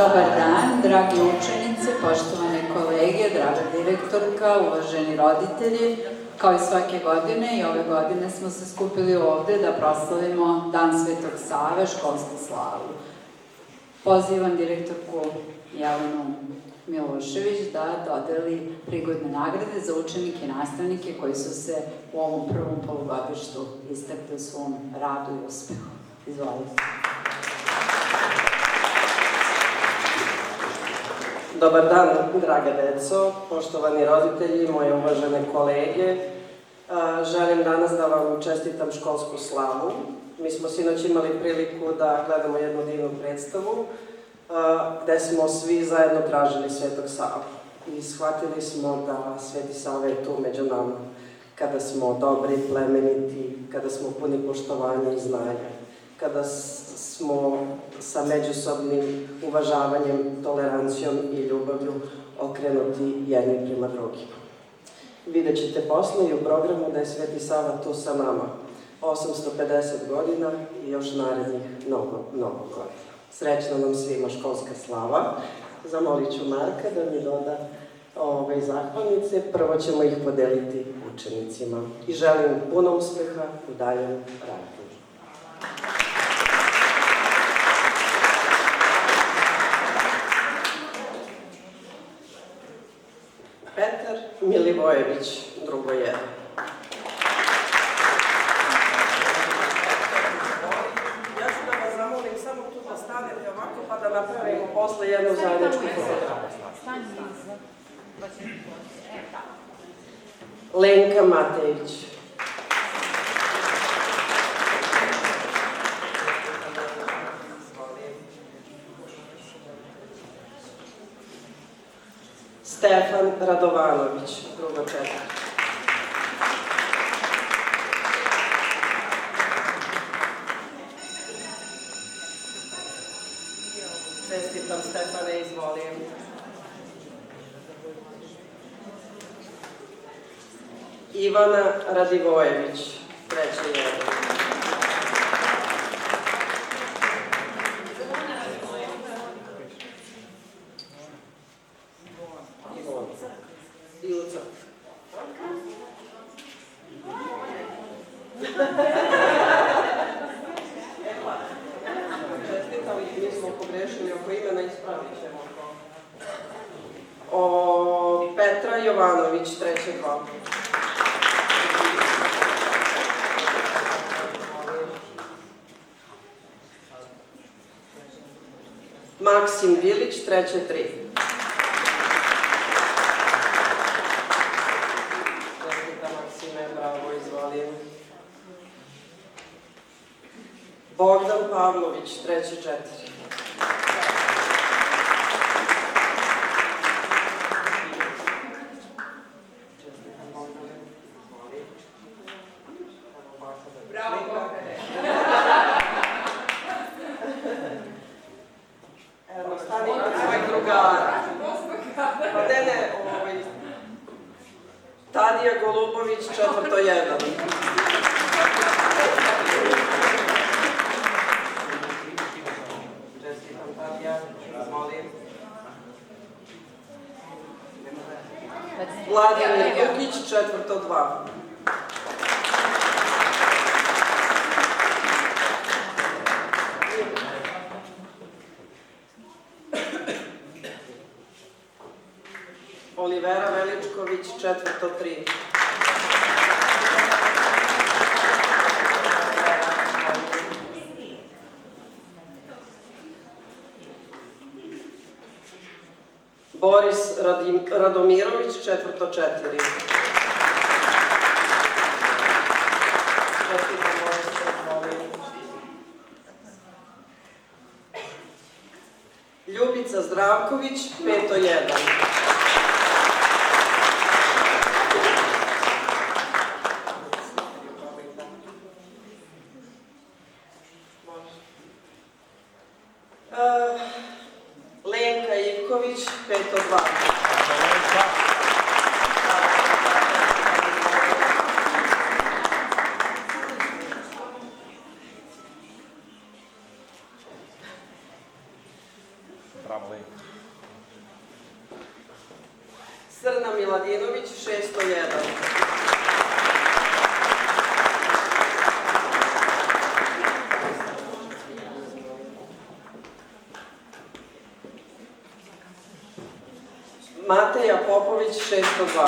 Dobar dan, dragi učenice, poštovane kolege, draga direktorka, uvaženi roditelji. Kao i svake godine, i ove godine smo se skupili ovde da proslavimo Dan Svetog Save, školsku slavu. Pozivam direktorku Jelenu Milošević da dodeli prigodne nagrade za učenike i nastavnike koji su se u ovom prvom polugodištu istakli u svom radu i uspehu. Izvolite. Dobar dan, draga deco, poštovani roditelji, moje uvažene kolege. Želim danas da vam čestitam školsku slavu. Mi smo sinoć imali priliku da gledamo jednu divnu predstavu gde smo svi zajedno tražili Svetog Savu. I shvatili smo da Sveti Sava je tu među nama, kada smo dobri, plemeniti, kada smo puni poštovanja i znanja, kada smo sa međusobnim uvažavanjem, tolerancijom i ljubavlju okrenuti jedni prema drugima. Vidjet ćete posle i u programu da je Sveti Sava tu sa nama 850 godina i još narednih mnogo godina. Srećna nam svima školska slava. Zamolit ću Marka da mi doda zahvalnice. Prvo ćemo ih podeliti učenicima. I želim puno uspeha u daljem radu. Petar Milivojević, drugo jedan. Ja ću da vas zamolim samo tu da stanete ovako pa da napravimo posle jednu zajedničku fotografiju. Lenka Matejić. Stefan Radovanović, drugo četiri. Čestitam Stefane, izvolim. Ivana Radivojević, treći jedan. Ilca. Čestitam, mi smo pogrešili oko imena, ispravit ćemo to. Petra Jovanović, treće dva. Maksim Bilić, treće tri. Čestita Maksime, bravo, izvolim. Bogdan Pavlović, treće četiri. Bravo, Bogdane. Evo, stani kod svojeg drugara. Ne, Tadija Golubović, četvrto jedan. Čestitam, Tadija, izvolim. Vladimir Vukić, četvrto dva. Olivera Veličković, četvrto tri. Boris Radomirović, četvrto četiri. Čestitam, Boris. Ljubica Zdravković, peto jedan. Lenka Ivković, peto dva. family. Srna Miladinović, 601. Mateja Popović, 602.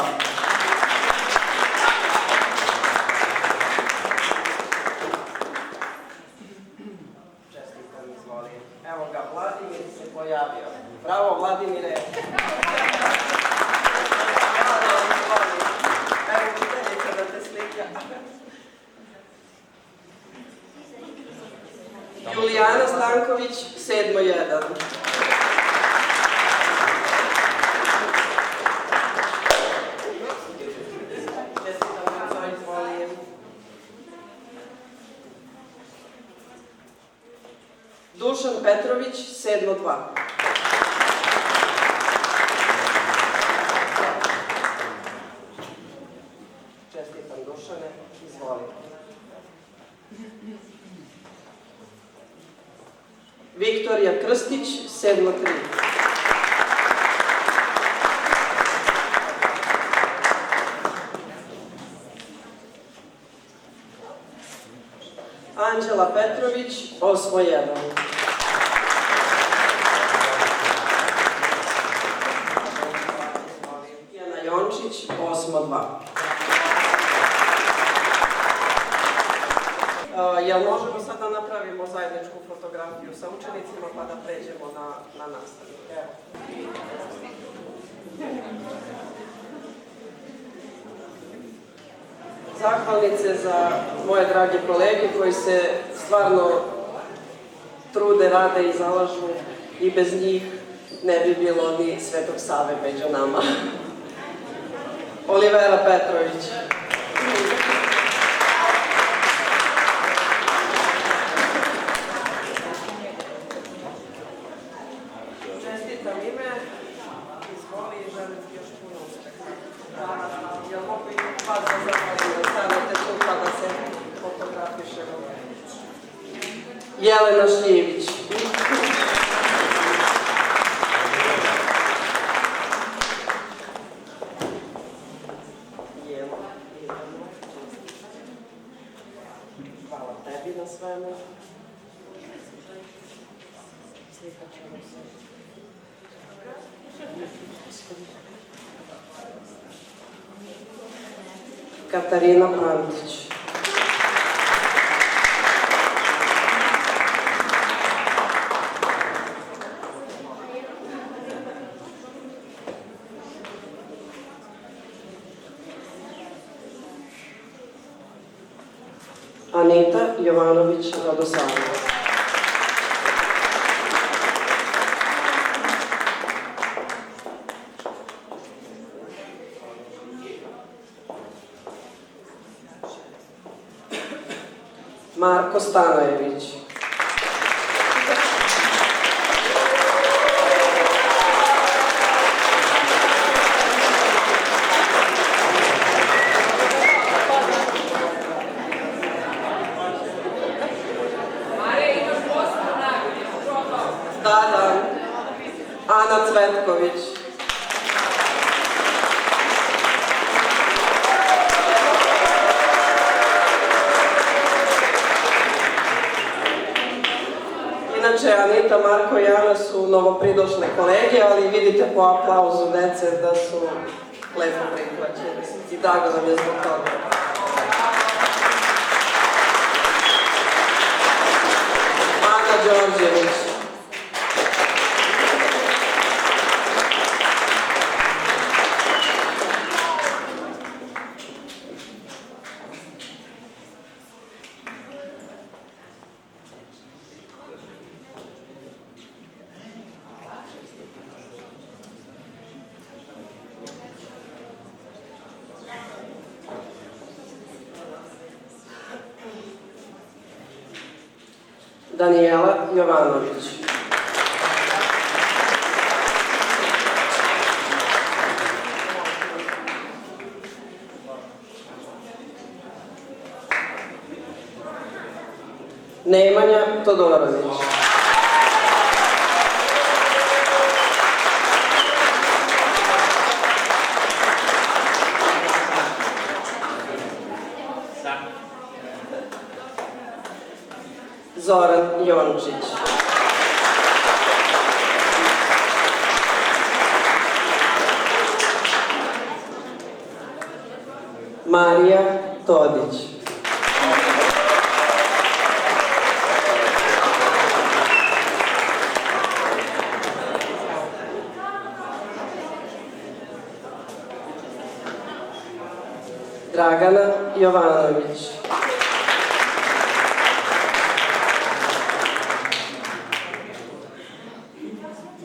Čestitam, izvoli. Evo ga, Vladimir se pojavio. Bravo, Vladimire. Evo, učiteljica da te slika. Julijana Stanković, 701. Dušan Petrović, 702. Čestitam, Dušane, izvoli. Viktorija Krstić, 703. Anđela Petrović, 801. Jana Jončić, 802. Jel možemo sad da napravimo zajedničku fotografiju sa učenicima pa da pređemo na nastavu? Evo. Zahvalnice za moje drage kolege koji se stvarno trude, rade i zalažu i bez njih ne bi bilo ni Svetog Save među nama. Olivera Petrović. Čestitam ime, izvoli i želim ti još puno uspeha. Jel mogu i vas da zahvalim da stanete tu pa da se fotografišemo? Jelena Šljivić. Hvala tebi na svemu. Slikat ćemo se. Katarina Pantić. Anita Jovanović Radosavljević. Marko Stanojević. Da. Ana Cvetković. Inače, Anita, Marko i Ana su novopridošle kolege, ali vidite po aplauzu dece da su lepo prihvaćeni i drago nam je zbog toga. Ana Đorđević. Danijela Jovanović. Nemanja Todorović. Zoran Jončić. Marija Todić. Dragana Jovanović.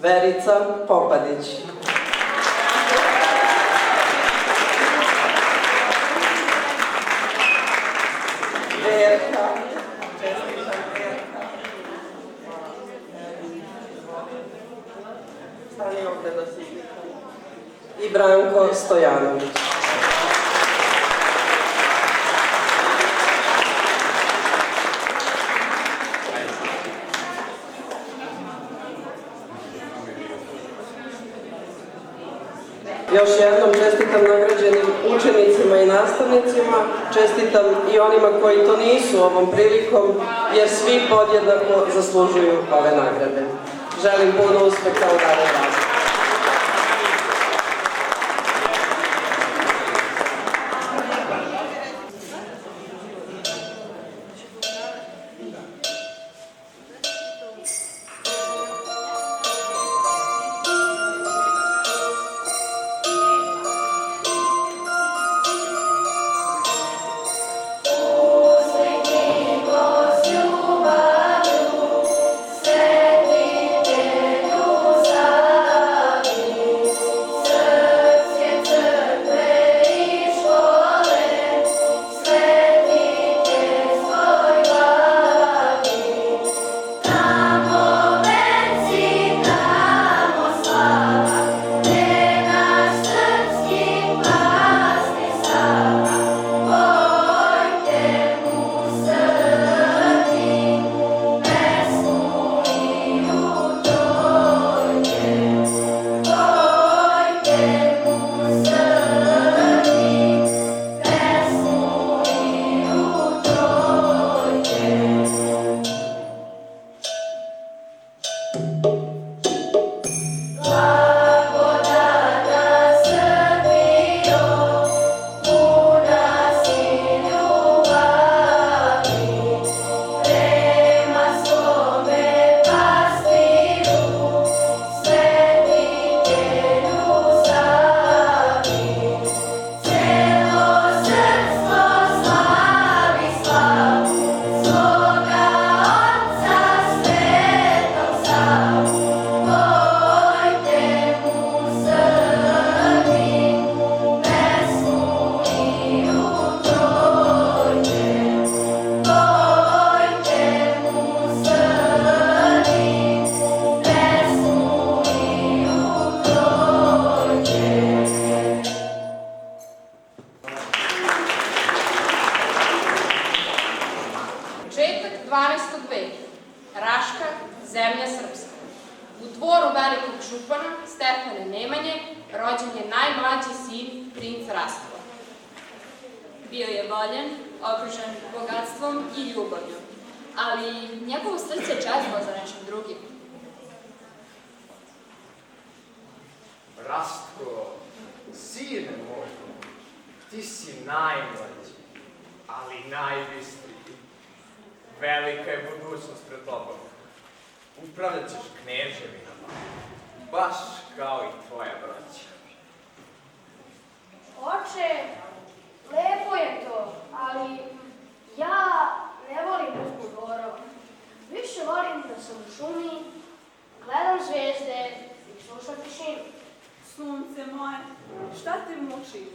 Verica Popadić. Verka. Stani ovde da se slikam. I Branko Stojanović. Još jednom čestitam nagrađenim učenicima i nastavnicima, čestitam i onima koji to nisu ovom prilikom, jer svi podjednako zaslužuju ove nagrade. Želim puno uspeha u daljem radu. zemlja srpska. U dvoru velikog župana Stefana Nemanje rođen je najmlađi sin princ Rastka. Bio je voljen, okružen bogatstvom i ljubavlju, ali njegovo srce je čezlo za nečim drugim. Rastko, sine moj, ti si najmlađi, ali najbistriji. Velika je budućnost pred tobom. Upravljat ćeš kneževinama, baš kao i tvoja braća. Oče, lepo je to, ali ja ne volim buku dvorova. Više volim da sam u šumi, gledam zvezde i slušam tišinu. Sunce moje, šta te muči?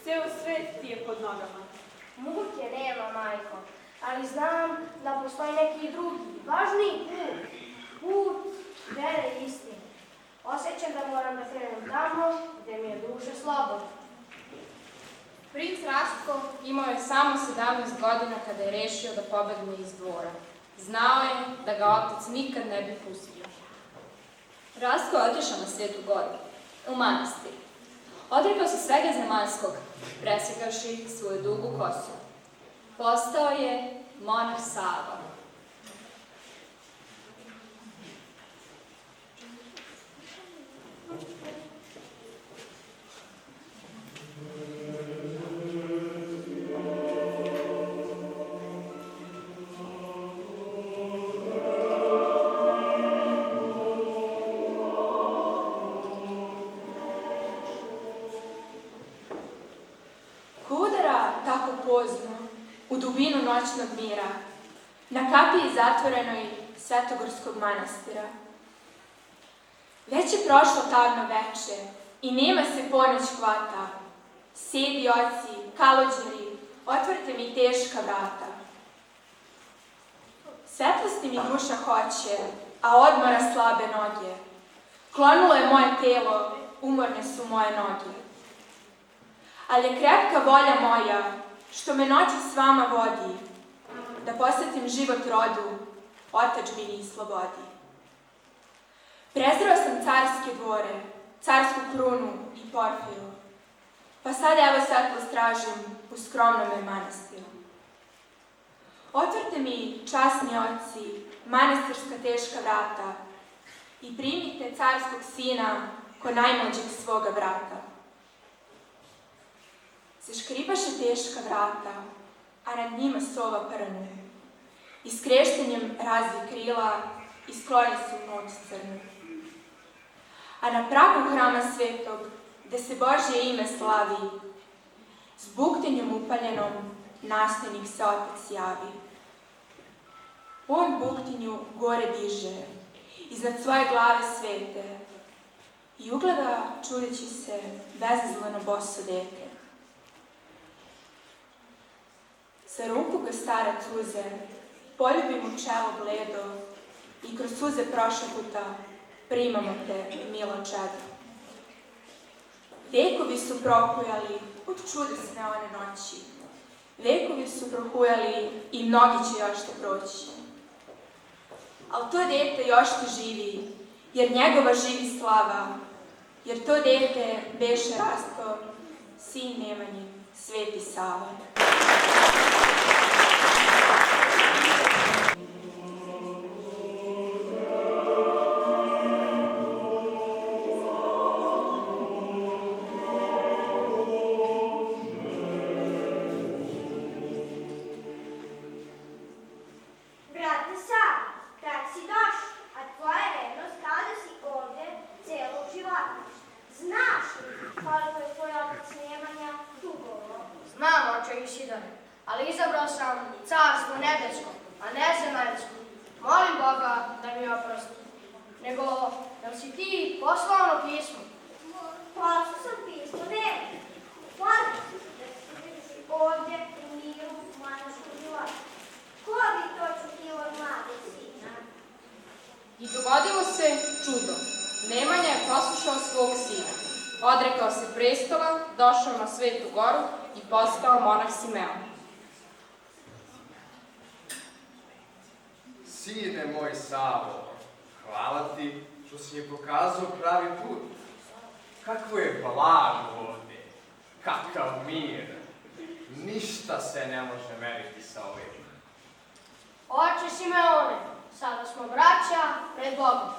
Ceo svet ti je pod nogama. Muke nema, majko, ali znam da postoji neki drugi, važniji put. Put vere i istine. Osjećam da moram da krenem tamo gde mi je duša slobodna. Princ Rastko imao je samo 17 godina kada je rešio da pobegne iz dvora. Znao je da ga otac nikad ne bi pustio. Rastko je otišao na Svetu Goru, u manastir. Odrekao se svega zemaljskog, presjekavši svoju dugu kosu. Postao je monah Sava. dubinu noćnog mira, na kapiji zatvorenoj Svetogorskog manastira. Već je prošlo tamno veče i nema se ponoć hvata. Sedi oci, kalođeri, otvorite mi teška vrata. Svetlosti mi duša hoće, a odmora slabe noge. Klonulo je moje telo, umorne su moje noge. Ali je krepka volja moja, što me noći s vama vodi, da posvetim život rodu, otadžbini i slobodi. Prezreo sam carske dvore, carsku krunu i porfiru, pa sad evo svetlost tražim u skromnome manastiru. Otvorite mi, časni oci, manastirska teška vrata i primite carskog sina ko najmlađeg svoga brata. Zaškripaše teška vrata, a nad njima sova prnu, i s kreštenjem razvi krila i skloni se u noć crnu. A na pragu hrama svetog, gde se Božje ime slavi, s buktenjem upaljenom nasljednik se Otac javi. On buktinju gore diže, iznad svoje glave svete, i ugleda čudeći se bezazleno boso dete. Za ruku ga starac uze, poljubi mu čelo bledo i kroz suze prošeputa primamo te, milo čedo. Vekovi su prokujali od čudesne one noći. Vekovi su prohujali i mnogi će još te proći. Al to dete još te živi, jer njegova živi slava, jer to dete beše Rastko, sin Nemanjin, Sveti Sava. Ali izabrao sam carstvo nebesko, a ne zemaljsko. Molim Boga da mi oprosti. Nego, da si ti poslao ono pismo? Poslao sam pismo, ne. Hvala da si ovdje u miru manašku života. Ko bi to čutio od mlade sina? I dogodilo se čudo. Nemanja je poslušao svog sina. Odrekao se prestola, došao na Svetu goru i postao monah Simeon. Sine moj Savo, hvala ti što si mi pokazao pravi put. Kakvo je blago ovde, kakav mir. Ništa se ne može meriti sa ovim. Oče Simeone, sada smo braća pred Bogom.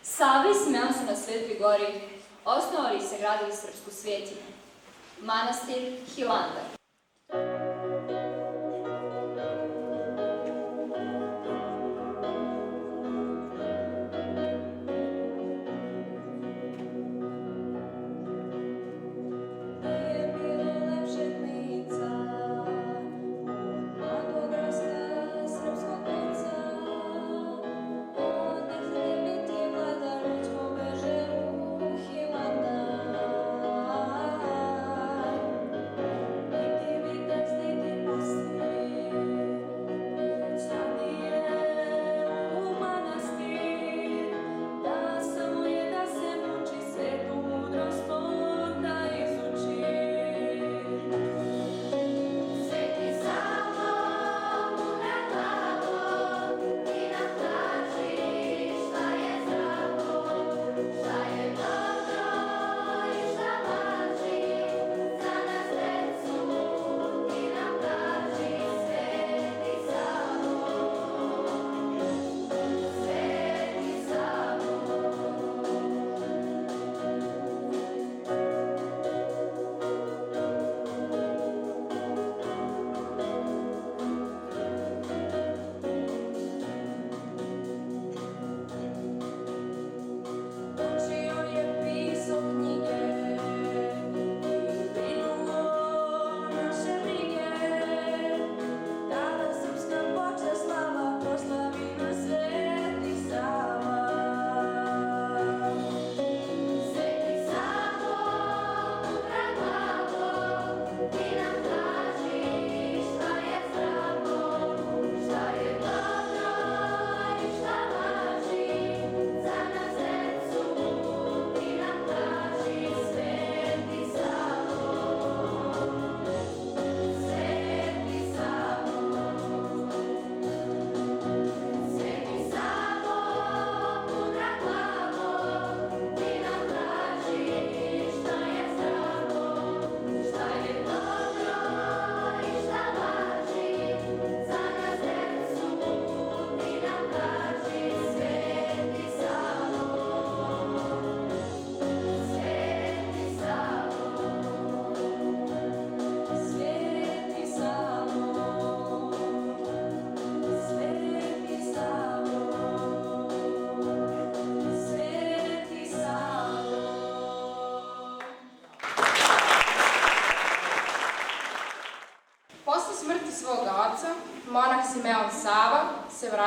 Sava i Simeon su na Svetoj gori osnovali i sagradili srpsku svetinu, manastir Hilandar.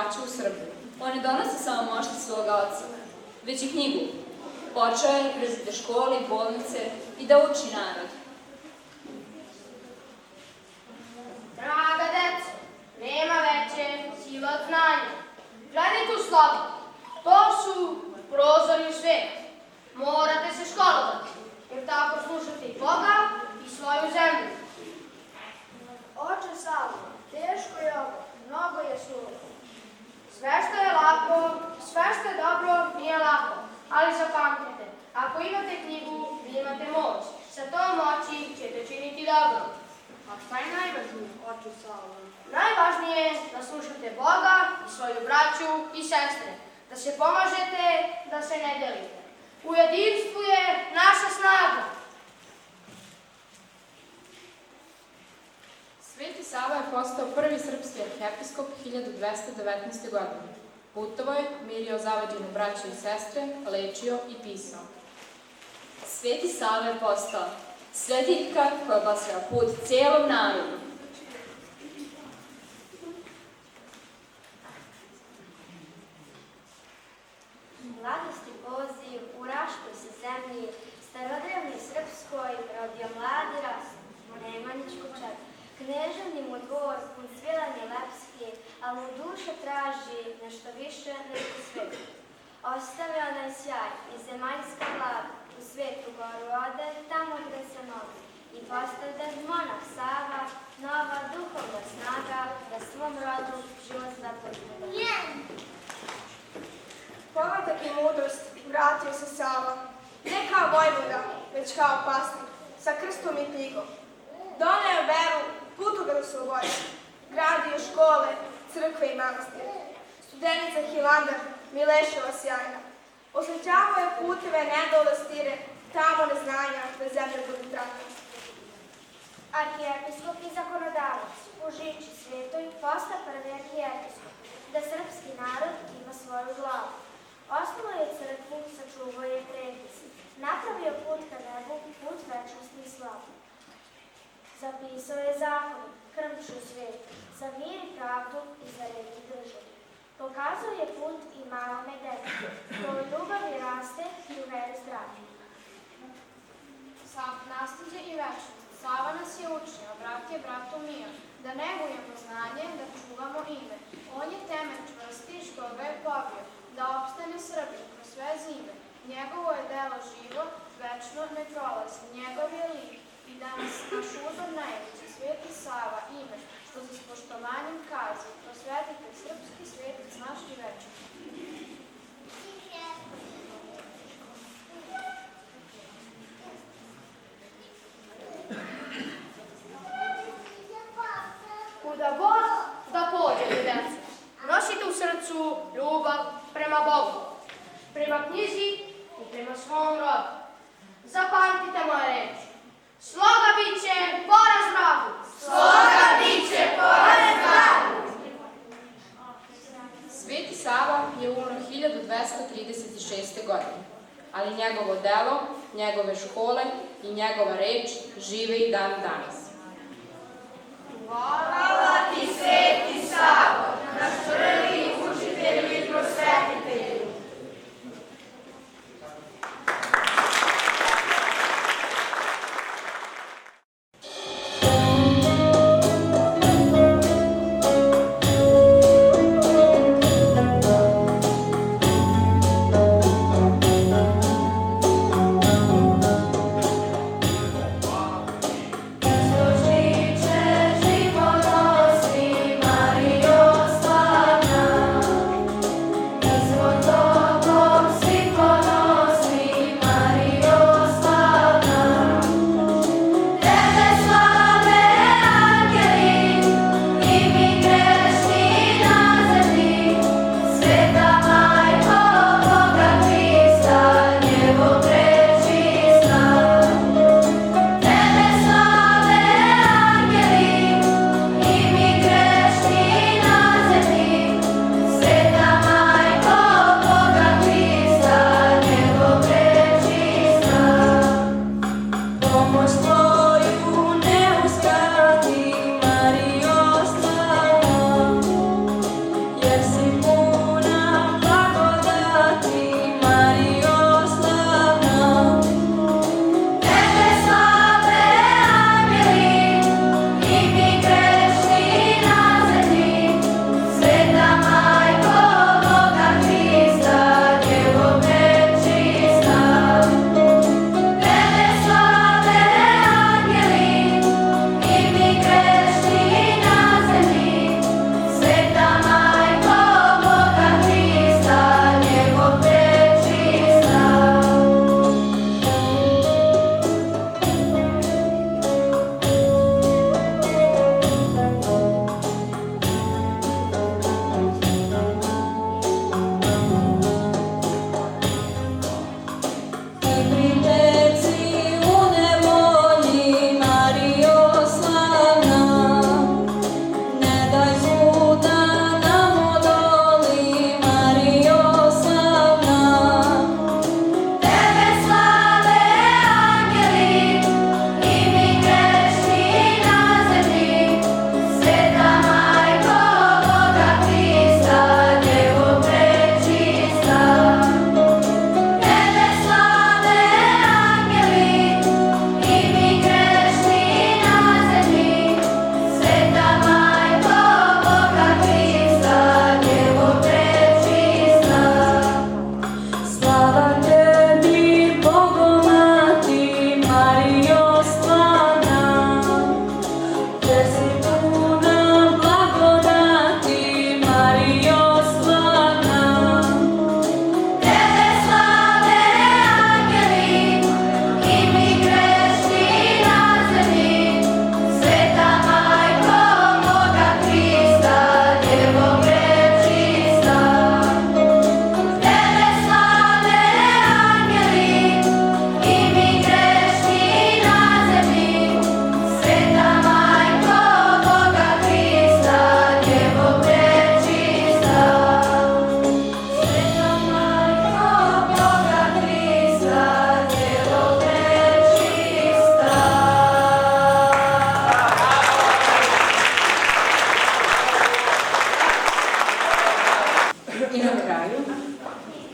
vraća u Srbiju. On ne donosi samo mošti svoga oca, već i knjigu. Počeo je kroz škole i bolnice i da uči narod. Draga deco, nema veće sile od znanja. Gledajte u slavu, to su prozori u svijet. Morate se školovati, jer tako slušate i Boga i svoju zemlju. Oče Savo, teško je ovo, mnogo je surovo. Sve što je lako, sve što je dobro, nije lako. Ali zapamtite, ako imate knjigu, vi imate moć. Sa tom moći ćete činiti dobro. A šta je najvažnije, oče Savo? Najvažnije je da slušate Boga i svoju braću i sestre. Da se pomažete, da se ne delite. U jedinstvu je naša snaga. Sveti Sava je postao prvi srpski arhiepiskop 1219. godine. Putovao je, mirio zavađene braće i sestre, lečio i pisao. Sveti Sava je postao svetiljka koja obasjava put cijelom narodu. Mladosti poziv u raškoj se zemlji, starodrevnoj srpskoj rodio mladi rast, u Nemanjičku čak. Kneževni mu dvor, pun svilanje lepski, ali u duše traži nešto više nego svet. Ostavio onaj sjaj i zemaljska vlada, u svijetu goru ode, tamo gde se novi. I postade monah Sava, nova duhovna snaga, da svom rodu život započne. Povatak i mudrost vratio se Sava, ne kao vojvoda, već kao pastir, sa krstom i knjigom. Doneo veru, putokaz u slobodi, gradio škole, crkve i manastire. Studenica Hilandar, Mileševa sjajna. Osvećavao je puteve nedole stire, tamo neznanja da zemlja bude trajna. Arhijepiskop i zakonodavac, u Žiči svetoj, posta prvi arhijepiskop, da srpski narod ima svoju glavu. Osnovao je crkvu, sačuvao je prednici, napravio put ka nebu, put večnosti i slavu. Zapisao je zakon, krmču svijet, za mir i pravdu i za red i državu. Pokazao je put i malome decu, ko u ljubavi raste i u veri zdravi. Sam nastiđe i večnost, Sava nas je učio, brat je bratu mio, da negujemo znanje, da čuvamo ime. On je temelj čvrsti što je pobio, da opstane Srbiju kroz sve zime. Njegovo je delo živo, večno ne prolazi, njegov je lik i danas naš uzor najveći, Sveti Sava, ime, što za spoštovanjem kazi, prosvetite srpski svetac naš i večni. Kuda god da pođete, deca, nosite u srcu ljubav prema Bogu, prema knjizi i prema svom rodu. Zapamtite moje reči. Sloga biće poraz vragu! Sloga biće poraz vragu! Sveti Sava je umro 1236. godine, ali njegovo delo, njegove škole i njegova reč žive i dan danas. Hvala ti, Sveti Savo, naš prvi učitelj i prosvetitelj. Služiće život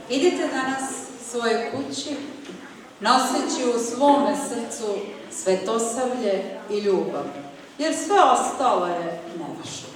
idite danas svoje kući, noseći u svome srcu svetosavlje i ljubav, jer sve ostalo je nevažno.